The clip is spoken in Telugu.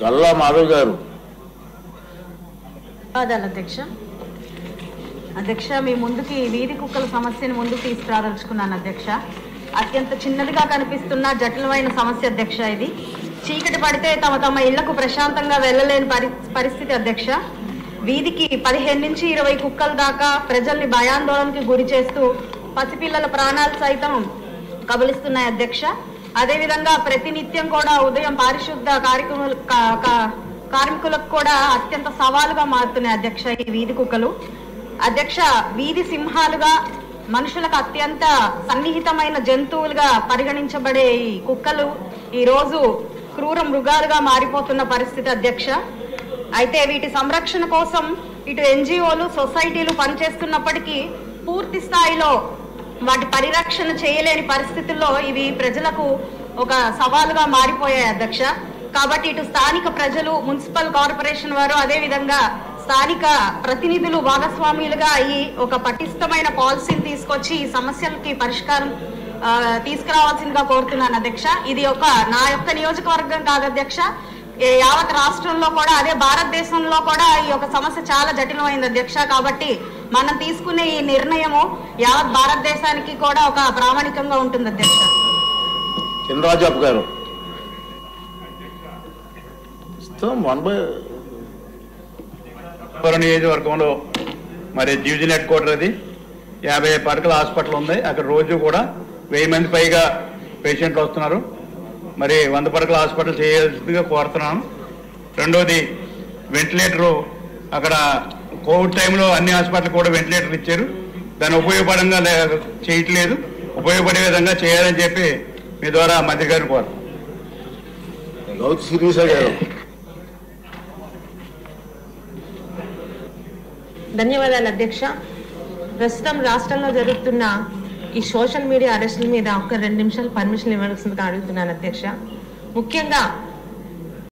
గల్లా మాధవ్ గారు. అధ్యక్ష అధ్యక్ష మీ ముందుకి వీధి కుక్కల సమస్యను ముందుకు తీసుకురాదలుచుకున్నాను అధ్యక్ష. అత్యంత చిన్నదిగా కనిపిస్తున్న జటిలమైన సమస్య అధ్యక్ష. ఇది చీకటి పడితే తమ ఇళ్లకు ప్రశాంతంగా వెళ్ళలేని పరిస్థితి అధ్యక్ష. వీధికి 15 నుంచి 20 కుక్కల దాకా ప్రజల్ని భయాందోళనకి గురి చేస్తూ పసిపిల్లల ప్రాణాలు సైతం కబలిస్తున్నాయి అధ్యక్ష. అదేవిధంగా ప్రతినిత్యం కూడా ఉదయం పారిశుద్ధ కార్మికులకు కూడా అత్యంత సవాలుగా మారుతున్నాయి అధ్యక్ష ఈ వీధి కుక్కలు. అధ్యక్ష, వీధి సింహాలుగా మనుషులకు అత్యంత సన్నిహితమైన జంతువులుగా పరిగణించబడే ఈ కుక్కలు ఈ రోజు క్రూర మృగాలుగా మారిపోతున్న పరిస్థితి అధ్యక్ష. అయితే వీటి సంరక్షణ కోసం ఇటు ఎన్జిఓలు సొసైటీలు పనిచేస్తున్నప్పటికీ పూర్తి స్థాయిలో వాటి పరిరక్షణ చేయలేని పరిస్థితుల్లో ఇవి ప్రజలకు ఒక సవాలుగా మారిపోయాయి అధ్యక్ష. కాబట్టి ఇటు స్థానిక ప్రజలు, మున్సిపల్ కార్పొరేషన్ వారు, అదేవిధంగా స్థానిక ప్రతినిధులు భాగస్వామ్యులుగా అయ్యి ఒక పటిష్టమైన పాలసీని తీసుకొచ్చి ఈ సమస్యలకి పరిష్కారం తీసుకురావాల్సిందిగా కోరుతున్నాను అధ్యక్ష. ఇది నా యొక్క నియోజకవర్గం కాదు అధ్యక్ష, యావత్ రాష్ట్రంలో కూడా, అదే భారతదేశంలో కూడా ఈ యొక్క సమస్య చాలా జటిలమైంది అధ్యక్ష. కాబట్టి మనం తీసుకునే ఈ నిర్ణయము యావత్ భారతదేశానికి కూడా ఒక ప్రామాణికంగా ఉంటుంది అధ్యక్ష. చినరాజప్ప గారు. నియోజకవర్గంలో మరి డివిజన్ హెడ్ క్వార్టర్ అది 50 పడకల హాస్పిటల్ ఉంది. అక్కడ రోజు కూడా 1000 మంది పైగా పేషెంట్లు వస్తున్నారు. మరి 100 పడకల హాస్పిటల్ చేయాల్సిందిగా కోరుతున్నాను. రెండోది వెంటిలేటరు, అక్కడ కోవిడ్ టైంలో అన్ని హాస్పిటల్ కూడా వెంటిలేటర్ ఇచ్చారు. దాన్ని ఉపయోగపడంగా చేయట్లేదు, ఉపయోగపడే విధంగా చేయాలని చెప్పి మీ ద్వారా మంత్రి గారిని కోరు. ధన్యవాదాలు అధ్యక్ష. ప్రస్తుతం రాష్ట్రంలో జరుగుతున్న ఈ సోషల్ మీడియా అరెస్టుల మీద ఒక 2 నిమిషాలు పర్మిషన్ ఇవ్వాల్సిందిగా అడుగుతున్నాను అధ్యక్ష. ముఖ్యంగా